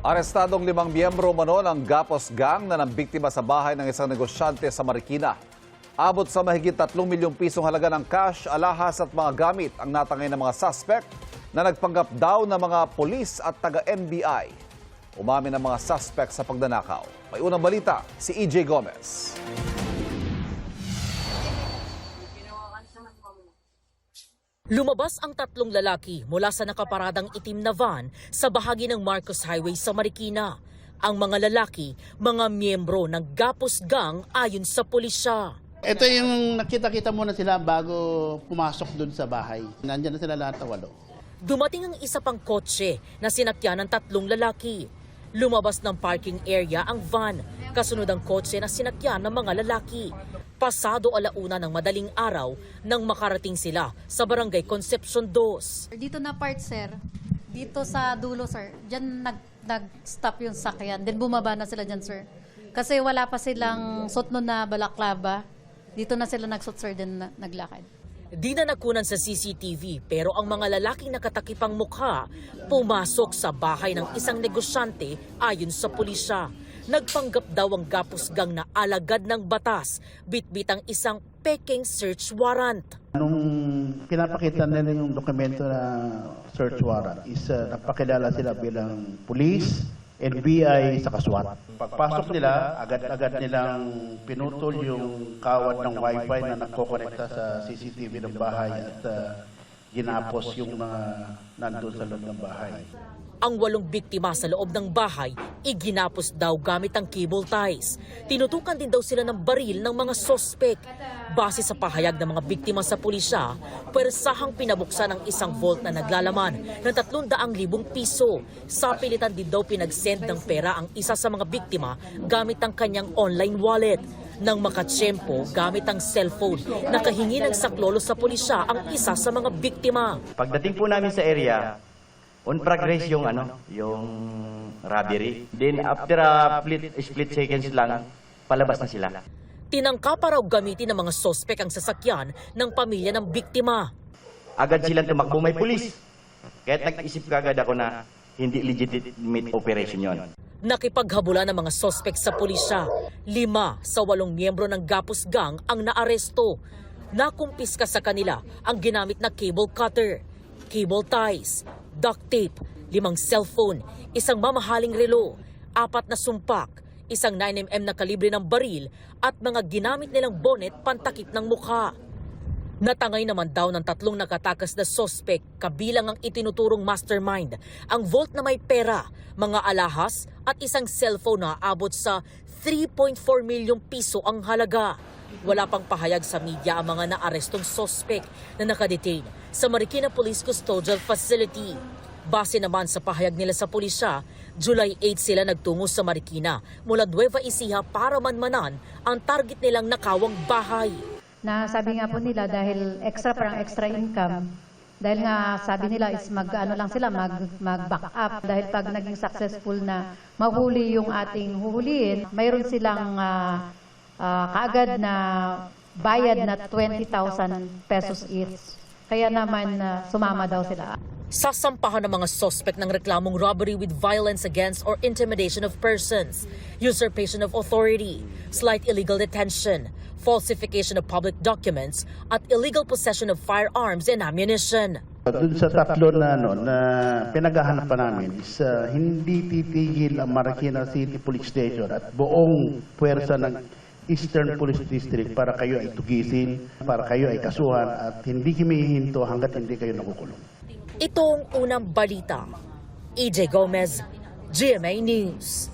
Arestadong 5 miyembro umano ng Gapos Gang na nambiktima sa bahay ng isang negosyante sa Marikina. Abot sa mahigit 3 milyong pisong halaga ng cash, alahas at mga gamit ang natangay ng mga suspect na nagpanggap daw ng mga polis at taga-NBI. Umamin ang mga suspect sa pagnanakaw. May unang balita, si EJ Gomez. Lumabas ang 3 lalaki mula sa nakaparadang itim na van sa bahagi ng Marcos Highway sa Marikina. Ang mga lalaki, mga miyembro ng Gapos Gang ayon sa pulisya. Ito yung nakita-kita muna sila bago pumasok dun sa bahay. Nandiyan na sila lahat na 8. Dumating ang isa pang kotse na sinakyan ng 3 lalaki. Lumabas ng parking area ang van, kasunod ang kotse na sinakyan ng mga lalaki. Pasado 1:00 ng madaling araw nang makarating sila sa Barangay Concepcion 2. Dito na part, sir. Dito sa dulo, sir. Diyan nag-stop yung sakyan. Then bumaba na sila dyan, sir. Kasi wala pa silang suot nun na balaklava. Dito na sila nagsuot, sir, then naglakad. Di na nakunan sa CCTV pero ang mga lalaking nakatakipang mukha pumasok sa bahay ng isang negosyante ayon sa pulisya. Nagpanggap daw ang Gapos Gang na alagad ng batas, bitbit ang isang peking search warrant. Nung pinapakita nila yung dokumento na search warrant, napakilala sila bilang police, NBI, sa SWAT. Pagpasok nila, agad-agad nilang pinutol yung kawad ng wifi na nagkokonekta sa CCTV ng bahay at ginapos yung mga nandun sa loob ng bahay. Ang 8 biktima sa loob ng bahay, iginapos daw gamit ang cable ties. Tinutukan din daw sila ng baril ng mga sospek. Base sa pahayag ng mga biktima sa pulisya, pwersahang pinabuksan ang isang vault na naglalaman ng 300,000 piso. Sa pilitan din daw pinagsend ng pera ang isa sa mga biktima gamit ang kanyang online wallet. Nang makatsyempo gamit ang cellphone, nakahingi ng saklolo sa pulisya ang isa sa mga biktima. Pagdating po namin sa area, on progress yung robbery. Then after a split seconds lang, palabas na sila. Tinangka pa raw gamitin ng mga sospek ang sasakyan ng pamilya ng biktima. Agad silang tumakbo, may pulis. Kahit nag-isip kagad ako na hindi legitimate operation yon. Nakipaghabula ng mga sospek sa pulisya. 5 sa 8 miyembro ng Gapos Gang ang naaresto. Nakumpiska sa kanila ang ginamit na cable cutter, cable ties, duct tape, 5 cellphone, isang mamahaling relo, 4 na sumpak, isang 9mm na kalibre ng baril at mga ginamit nilang bonnet pantakip ng mukha. Natangay naman daw ng 3 nakatakas na sospek kabilang ang itinuturong mastermind, ang vault na may pera, mga alahas at isang cellphone na abot sa 3.4 milyong piso ang halaga. Wala pang pahayag sa media ang mga naarestong sospek na nakadetain sa Marikina Police Custodial Facility. Base naman sa pahayag nila sa pulisya, July 8 sila nagtungo sa Marikina mula Nueva Ecija para manmanan ang target nilang nakawang bahay. Na sabi nga po nila dahil parang extra income, dahil nga sabi nila is mag-back up. Dahil pag naging successful na mahuli yung ating huhulihin, mayroon silang kaagad na bayad na 20,000 pesos each. Kaya naman sumama daw sila. Sasampahan ng mga sospek ng reklamong robbery with violence against or intimidation of persons, usurpation of authority, slight illegal detention, falsification of public documents, at illegal possession of firearms and ammunition. Doon sa 3 na pinaghahanap pa namin is hindi titigil ang Marikina City Police Station at buong puwersa ng Eastern Police District para kayo ay tugisin, para kayo ay kasuhan at hindi kami hihinto hanggat hindi kayo nakukulong. Itong unang balita. EJ Gomez, GMA News.